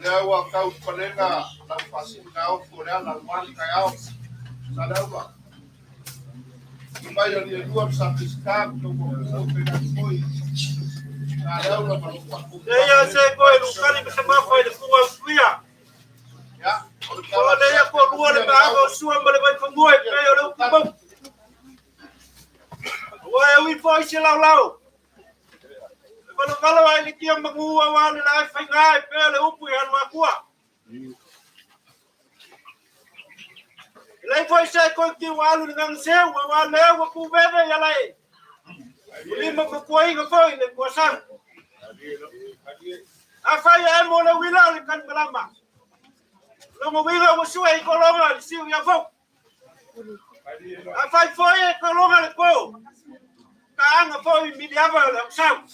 Lewa kau palenga la pasin kau korea la mal kau salawa imbayo ni dua satiskan to ko pega koi salawa ya se koi lukani besema koi de kuwa kuya ya kalau dia ko luar le bago suam bale bai pangoi pe yo lu kubang wa wi foi se lau kalau ai likia mangua wale la fai ngai pe le upu ya wa kuwa Lai foi sai ko ki walu ngang se wa le wa ku bebe ya lai. Ni ma ko koi ga foi le ko sang. A fai ai mo le wila le kan malama. Lo mo wila mo suai ko lo ma si ya fo. A fai foi ko lo ma le ko. Ka anga foi mi dia ba la sang.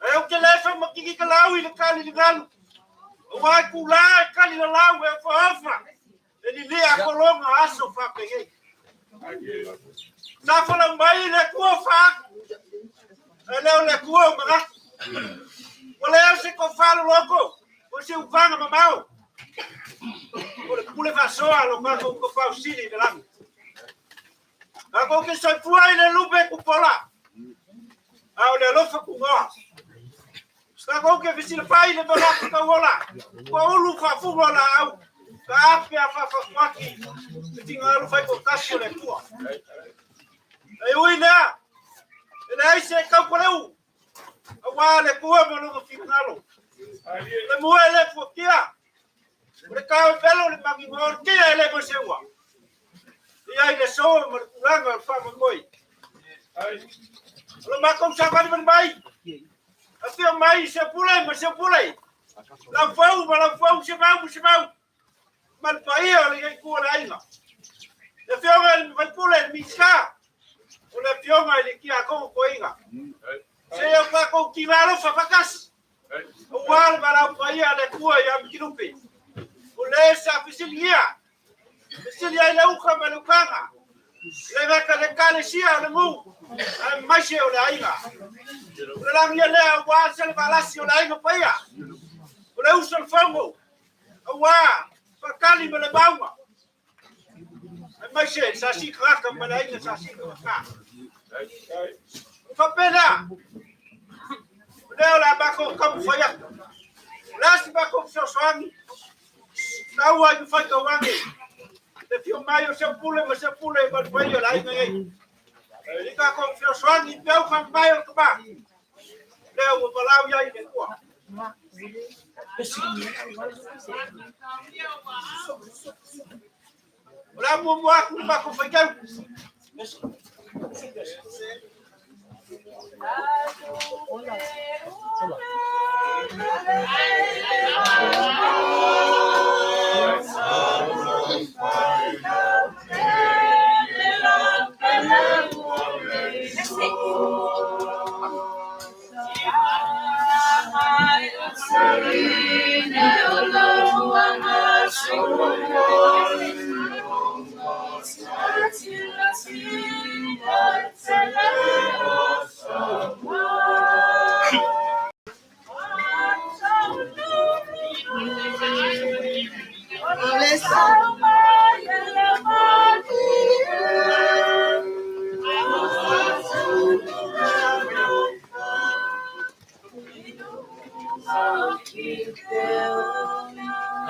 Ai o ke le fa mo ki ka lawi le kali le gal. Wa ku la kali la lawe fo afa. Ele lê a colônia acha o fato aí. Tá falando aí le cua fato. Ele é o le cua mas. Olha se que eu falo louco. Você o vanga mamão. Por levar só a local com o Faustini de lá. Agora que só foi ele lube com pola. Ah o le lofa com nós. Está com que vizinho pai ele vai com o lá. Com o lufa fumo lá. Kape afa kwaki tinga lu fai ko kasio le tua ai uina ina ise ka poleu awa le kua mo lu finalo le mo ele fokia le ka pelo le magi mo kia ele mo sewa ia ile so mo langa fa mo moi lo ma kom sa ka ni mai afia mai se pulai la fau se mau mal paia le ko la ina le fionga vai pule miska o le fionga le kia ko inga se eu pa ko kilalo fa fakas o wal bala paia le ko ya kirupe o le sa fisilia le uka malukanga le veka le kale sia le mu mache o le inga le la mia le wa se le balasi o la inga paia o le usa fango wa Pakali me le bauma. Mas che, sa si kraka me la ina sa si kraka. Fa pena. Leo la bako kam faya. Last bako so swami. Na wa you fight the wangi. Le fio maio se pule ba faya la ina ngai. Ika kom so swami beu kam maio ka ba. Leo balau ya ine kwa. Olha o mumu aku ba ko fagal. Olha.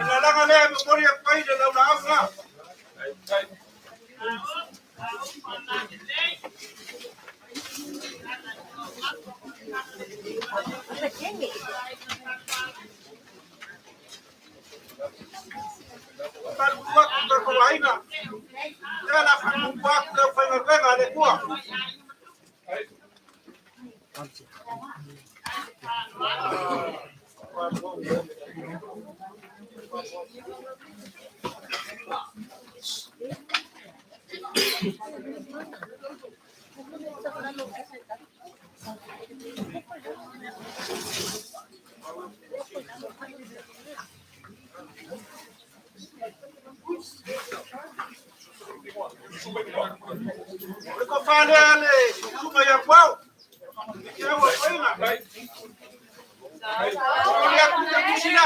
Nalanga le memoria pai de la una. Kan buat ke lainnya. Dalam buat ke pengenga le kuah. Kau faham ale, cuma yang bau. Yang bau mana? Yang kita kusina.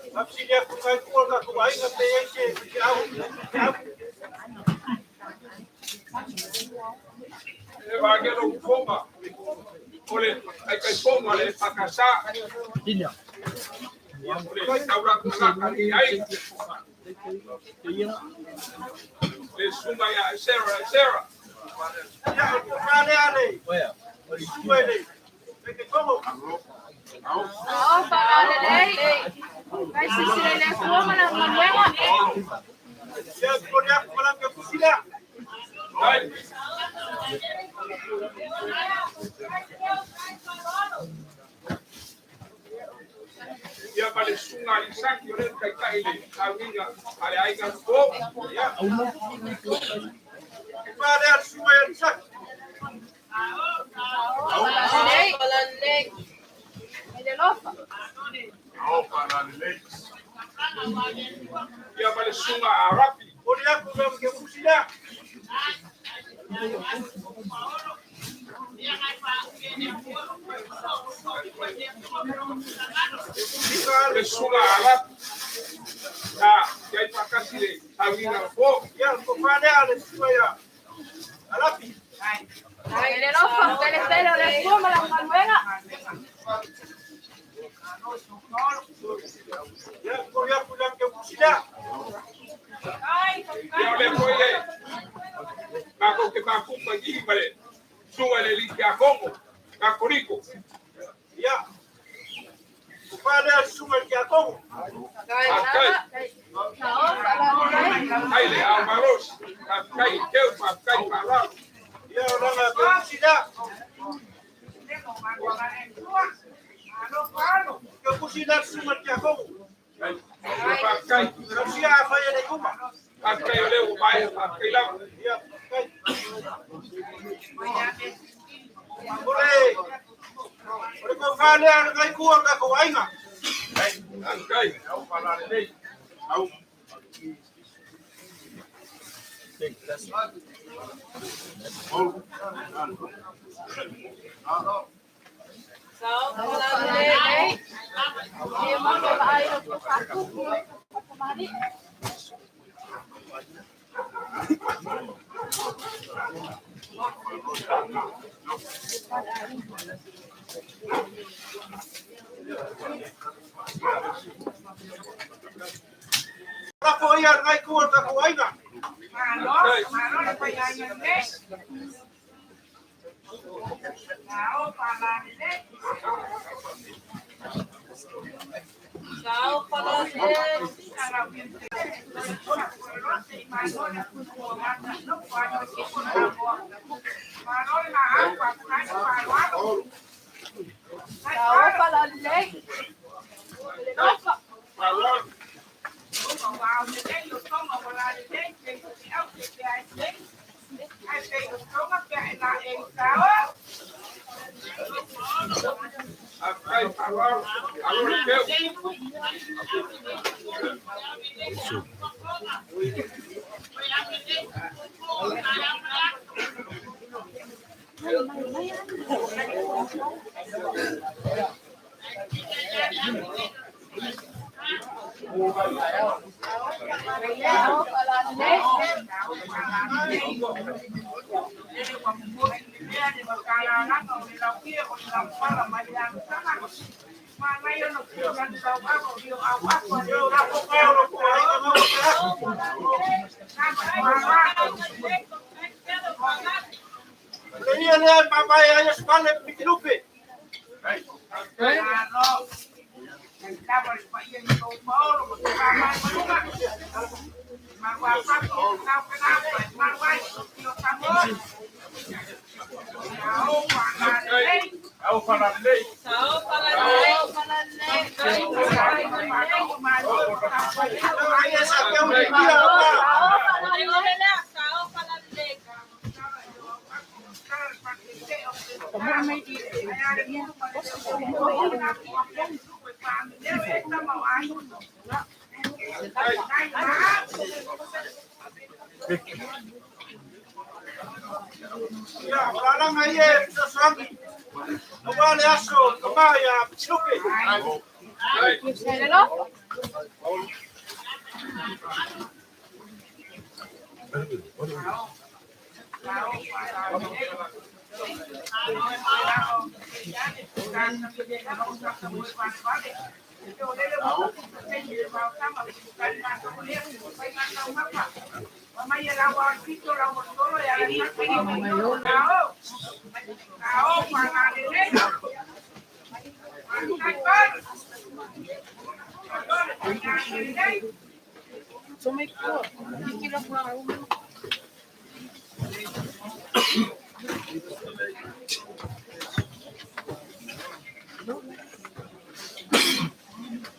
Tapi dia bukan keluarga kuai nanti yang jauh. Bagi lo foma, oleh ai foma le pakasa. Iya. Oleh taura kuna kali ai. Le suma ya Sarah. Ya, kau ale. Where? Suele. Porque como ya ponia para que kusina. Ya pada sungai isak oleh kai le. Awiga ale ai kan ko. Ya. Para semua yang sak. Ya pada sungai Arab. Ponia para que kusina. Le sungai Arab. Nah, ya pakasi le. Awiga ko. Ya, kepada ale semua ya. Alapi. Ya, ponia para que kusina. Ya le koye. Ako ke baku pagi bale. Sungai le likia Kongo. Kakoriko. Ya. Kepada semua yang kau. Kai le Alvaros. Kai keu kai palau. Ya, orang que kusina. Que kusina semua yang kau. Kai Kasi apa yang di rumah? kai le ubai kai la. Ya, boleh. Boleh kau faham yang kau kuat kau aina. Kai. Apa yang kau kuat kau aina? Tenía mamá y a espalda mi clube. Ya, orang aye sesuatu. Awal aso, kemaya, suki.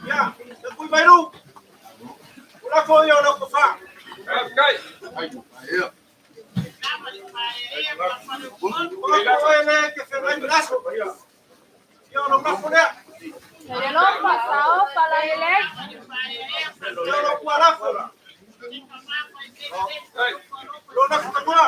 Ya, aku baru. Ulah kau yang nak kufa. Kau ini kefelan belas. Yang nak kuda. Lo pasado para ele. Yang nak kuda. Lo nak kuda.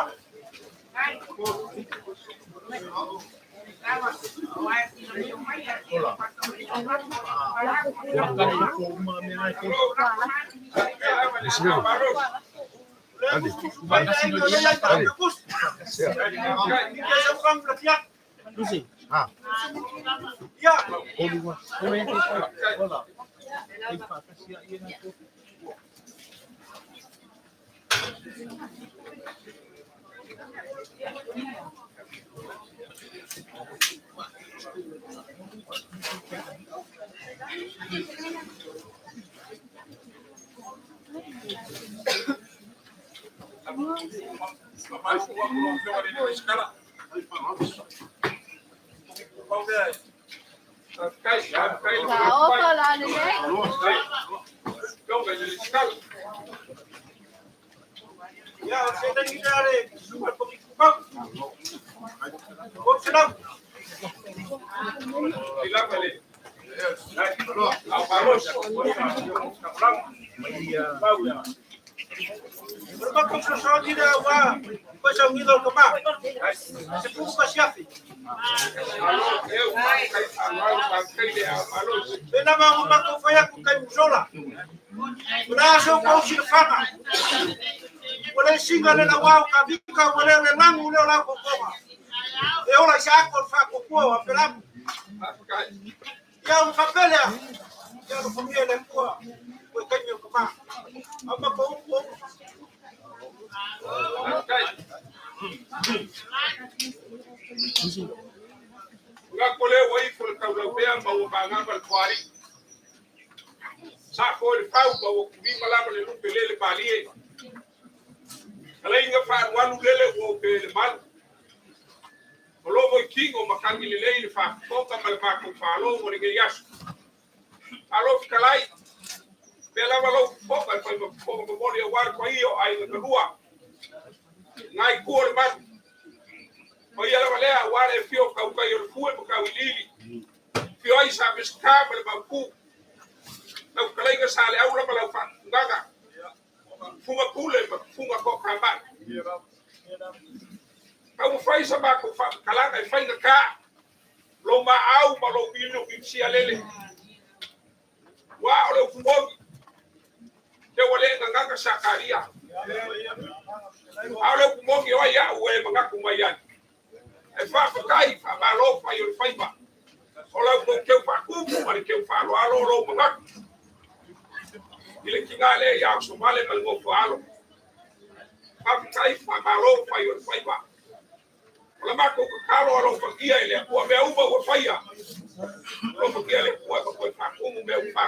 Ya, saya dah kita ada super pemikubang. Kau senang? Berbagai sesuatu tidak wah, pasal ngidol kemak. Sepuluh pasyafi. Benama umaku faya kukai musola. Berasa kau silfana. Boleh singa le nawau kabika boleh le langu le la kokoma. Eu la shako fa kokua pelam. Ya mfapele. Ya familia le kwa. Kwa kanyo kama. Apa kau Ngakole wai ful kaulapea mau bangabal kwari. Sako le pau mau kubi malaba le lupelele palie. Alai nga fa walu lele wo pe mal. Olo mo kingo makangi lele fa toka mal ba ko falo mo nge yas. Alo kalai. Pela malo foka pa mo mo le war ko io ai nga rua. Ngai ko le ba. O ia la lea wale fio ka uka yo fuel ka wilili. Fio ai sa bis kabel ba ku. Na kalai nga sale au la bala fa ngaga. Funga kule funga ko kamba. Kau fai sa ba ko fa kala ai fai ka. lo maau ma lo bino kimsia lele wa ole kumogi te wale nganga sakaria ale kumogi wa ya we manga kumayan e fa kai fa ba lo fa yo fa ba ola ko ke fa ku ma ke fa lo alo lo manga ile kingale ya somale mal go fa alo fa kai fa ba lo fa yo fa ba ola ma ko kalo alo fa kia ile ko me uba go fa ya lo ko kia le ko fa ku me uba